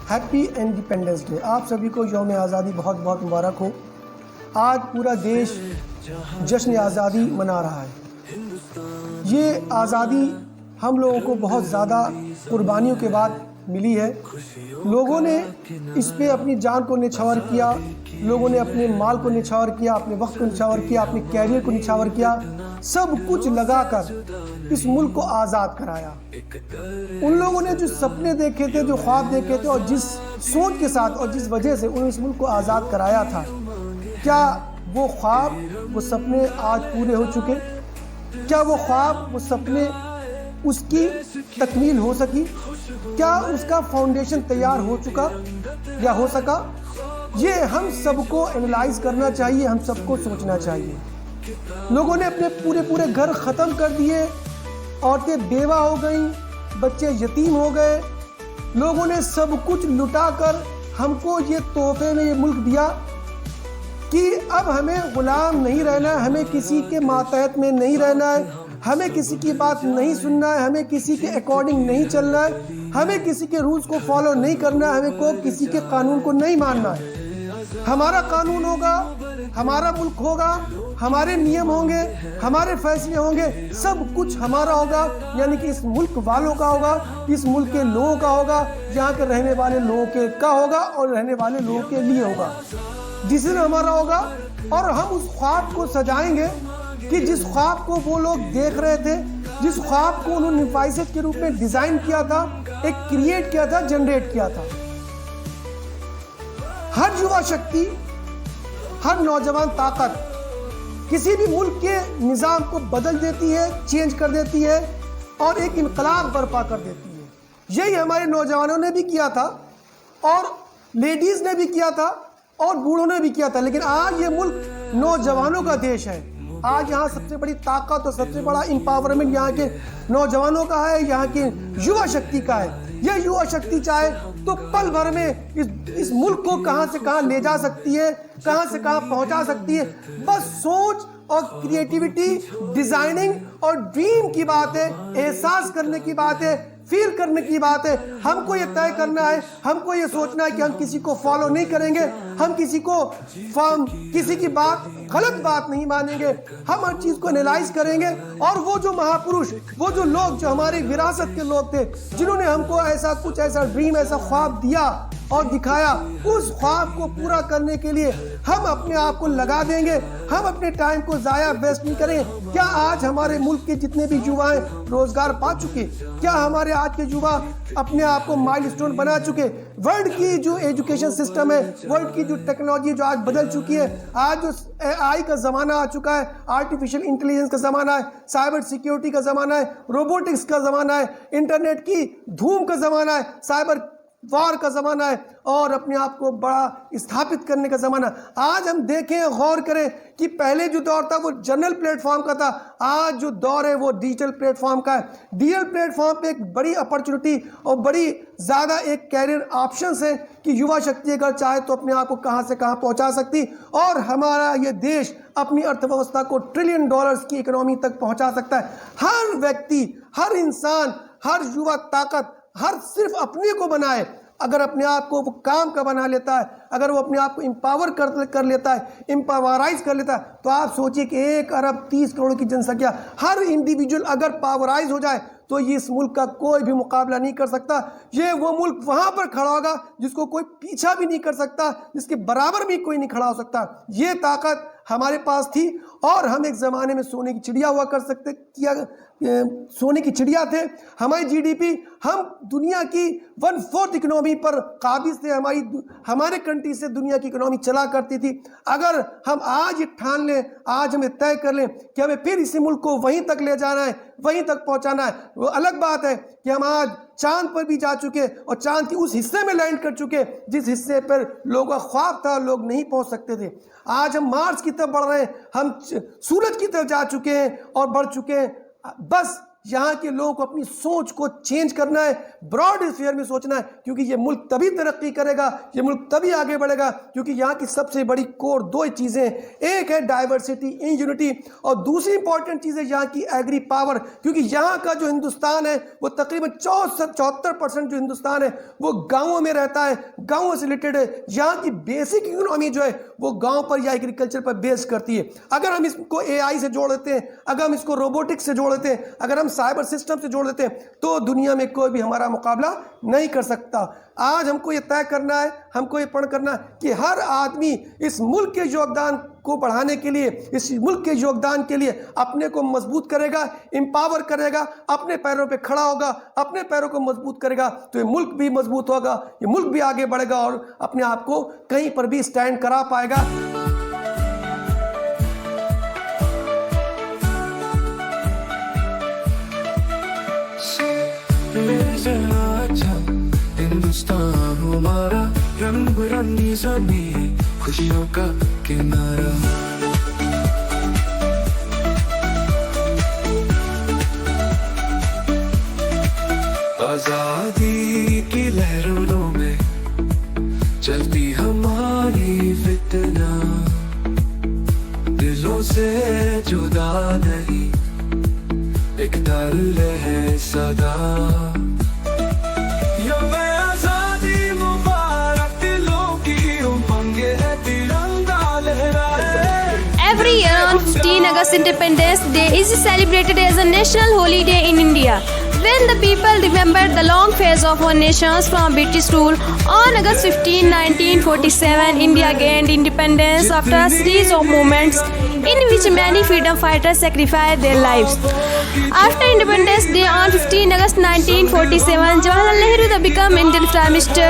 Happy independence day. आप सभी को यौम आज़ादी बहुत बहुत मुबारक हो। आज पूरा देश जश्न आज़ादी मना रहा है। ये आज़ादी हम लोगों को बहुत ज़्यादा कुर्बानियों के बाद मिली है। लोगों ने इस पे अपनी जान को निछावर किया, लोगों ने अपने माल को निछावर किया, अपने वक्त को निछावर किया, अपने कैरियर को निछावर किया, सब कुछ लगाकर इस मुल्क को आज़ाद कराया। उन लोगों ने जो सपने देखे थे, जो ख्वाब देखे थे और जिस सोच के साथ और जिस वजह से उन्होंने इस मुल्क को आज़ाद कराया था, क्या वो ख्वाब, वो सपने आज पूरे हो चुके? क्या वो ख्वाब, वो सपने, उसकी तकमील हो सकी? क्या उसका फाउंडेशन तैयार हो चुका या हो सका? ये हम सबको एनालाइज करना चाहिए, हम सबको सोचना चाहिए। लोगों ने अपने पूरे घर ख़त्म कर दिए, औरतें बेवा हो गईं, बच्चे यतीम हो गए। लोगों ने सब कुछ लुटा कर हमको ये तोहफे में ये मुल्क दिया कि अब हमें ग़ुलाम नहीं रहना है, हमें किसी के मातहत में नहीं रहना है, हमें किसी की बात नहीं सुनना है, हमें किसी के अकॉर्डिंग नहीं चलना है, हमें किसी के रूल्स को फॉलो नहीं करना है, हमें किसी के कानून को नहीं मानना है। हमारा कानून होगा, हमारा मुल्क होगा, हमारे नियम होंगे, हमारे फैसले होंगे, सब कुछ हमारा होगा, यानी कि इस मुल्क वालों का होगा, इस मुल्क के लोगों का होगा, यहाँ के रहने वाले लोगों के का होगा और रहने वाले लोगों के लिए होगा। डिसीजन हमारा होगा और हम उस ख्वाब को सजाएंगे कि जिस ख्वाब को वो लोग देख रहे थे, जिस ख्वाब को उन्होंने ख्वाहिशत के रूप में डिज़ाइन किया था, एक क्रिएट किया था, जनरेट किया था। हर युवा शक्ति, हर नौजवान ताकत किसी भी मुल्क के निज़ाम को बदल देती है, चेंज कर देती है और एक इनकलाब बर्पा कर देती है। यही हमारे नौजवानों ने भी किया था और लेडीज़ ने भी किया था और बूढ़ों ने भी किया था। लेकिन आज ये मुल्क नौजवानों का देश है। आज यहाँ सबसे बड़ी ताकत और सबसे बड़ा एम्पावरमेंट यहाँ के नौजवानों का है, यहाँ की युवा शक्ति का है। यह युवा शक्ति चाहे तो पल भर में इस मुल्क को कहाँ से कहाँ ले जा सकती है, कहाँ से कहाँ पहुँचा सकती है। बस सोच और क्रिएटिविटी, डिजाइनिंग और ड्रीम की बात है, एहसास करने की बात है, फील करने की बात है। हमको ये तय करना है, हमको ये सोचना है कि हम किसी को फॉलो नहीं करेंगे, हम किसी की बात, गलत बात नहीं मानेंगे। हम हर चीज़ को एनालाइज करेंगे और वो जो महापुरुष, वो जो लोग जो हमारी विरासत के लोग थे, जिन्होंने हमको ऐसा ड्रीम, ऐसा ख्वाब दिया और दिखाया, उस ख्वाब को पूरा करने के लिए हम अपने आप को लगा देंगे। हम अपने टाइम को ज़ाया वेस्ट नहीं करेंगे। क्या आज हमारे मुल्क के जितने भी युवाएं रोजगार पा चुके? क्या हमारे आज के युवा अपने आप को माइलस्टोन बना चुके? वर्ल्ड की जो एजुकेशन सिस्टम है, वर्ल्ड की जो टेक्नोलॉजी जो आज बदल चुकी है, आज जो AI का ज़माना आ चुका है, आर्टिफिशियल इंटेलिजेंस का ज़माना है, साइबर सिक्योरिटी का ज़माना है, रोबोटिक्स का ज़माना है, इंटरनेट की धूम का ज़माना है, साइबर वार का ज़माना है और अपने आप को बड़ा स्थापित करने का ज़माना। आज हम देखें, गौर करें कि पहले जो दौर था वो जनरल प्लेटफॉर्म का था, आज जो दौर है वो डिजिटल प्लेटफॉर्म का है। डिजिटल प्लेटफॉर्म पे एक बड़ी अपॉर्चुनिटी और बड़ी ज़्यादा एक कैरियर ऑप्शंस है कि युवा शक्ति अगर चाहे तो अपने आप को कहाँ से कहाँ पहुँचा सकती और हमारा ये देश अपनी अर्थव्यवस्था को $1 ट्रिलियन की इकोनॉमी तक पहुँचा सकता है। हर व्यक्ति, हर इंसान, हर युवा ताकत, हर सिर्फ अपने को बनाए, अगर अपने आप को वो काम का बना लेता है, अगर वो अपने आप को एम्पावर कर लेता है, एम्पावराइज कर लेता है, तो आप सोचिए कि 1 अरब 30 करोड़ की जनसंख्या, हर इंडिविजुअल अगर पावराइज हो जाए तो ये इस मुल्क का कोई भी मुकाबला नहीं कर सकता। ये वो मुल्क वहाँ पर खड़ा होगा जिसको कोई पीछा भी नहीं कर सकता, जिसके बराबर भी कोई नहीं खड़ा हो सकता। ये ताकत हमारे पास थी और हम एक ज़माने में सोने की चिड़िया हुआ कर सकते सोने की चिड़िया थे। हमारी GDP, हम दुनिया की 1/4 इकोनॉमी पर काबिज थे। हमारे कंट्री से दुनिया की इकोनॉमी चला करती थी। अगर हम आज ये ठान लें, आज हमें तय कर लें कि हमें फिर इसी मुल्क को वहीं तक ले जाना है, वहीं तक पहुंचाना है, वो अलग बात है कि हम आज चांद पर भी जा चुके और चांद के उस हिस्से में लैंड कर चुके जिस हिस्से पर लोगों का ख्वाब था, लोग नहीं पहुंच सकते थे। आज हम मार्स की तरफ बढ़ रहे हैं, हम सूरज की तरफ जा चुके हैं और बढ़ चुके हैं। बस यहाँ के लोगों को अपनी सोच को चेंज करना है, ब्रॉड स्फीयर में सोचना है, क्योंकि ये मुल्क तभी तरक्की करेगा, ये मुल्क तभी आगे बढ़ेगा, क्योंकि यहाँ की सबसे बड़ी कोर दो चीज़ें हैं, एक है डाइवर्सिटी इन यूनिटी, और दूसरी इंपॉर्टेंट चीज़ है यहाँ की एग्री पावर, क्योंकि यहाँ का जो हिंदुस्तान है वो तकरीबन 74% जो हिंदुस्तान है वो गाँवों में रहता है, गाँवों से रिलेटेड है। यहाँ की बेसिक इकोनॉमी जो है वो गाँव पर या एग्रीकल्चर पर बेस करती है। अगर हम इसको AI से जोड़ देते हैं, अगर हम इसको रोबोटिक्स से जोड़ देते हैं, अगर हम साइबर सिस्टम से जोड़ देते हैं, तो दुनिया में कोई भी हमारा मुकाबला नहीं कर सकता। आज हमको ये तय करना है, हमको ये प्रण करना है कि हर आदमी इस मुल्क के योगदान को बढ़ाने के लिए, इस मुल्क के योगदान के लिए अपने को मजबूत करेगा, एम्पावर करेगा, अपने पैरों पे खड़ा होगा, अपने पैरों को मजबूत करेगा, तो ये मुल्क भी मजबूत होगा, ये मुल्क भी आगे बढ़ेगा और अपने आप को कहीं पर भी स्टैंड करा पाएगा। हिंदुस्तान हमारा रंग बिरंगी ज़मीं, खुशियों का किनारा। आजादी की लहरों में चलती हमारी फितना, दिलों से जुदा नहीं, एक डर है सदा। Every year on 15 August Independence Day is celebrated as a national holiday in India, when the people remember the long phase of our nations from British rule. On August 15, 1947, India gained independence after a series of movements in which many freedom fighters sacrificed their lives. After Independence Day on 15 August 1947, Jawaharlal Nehru became Indian Prime Minister.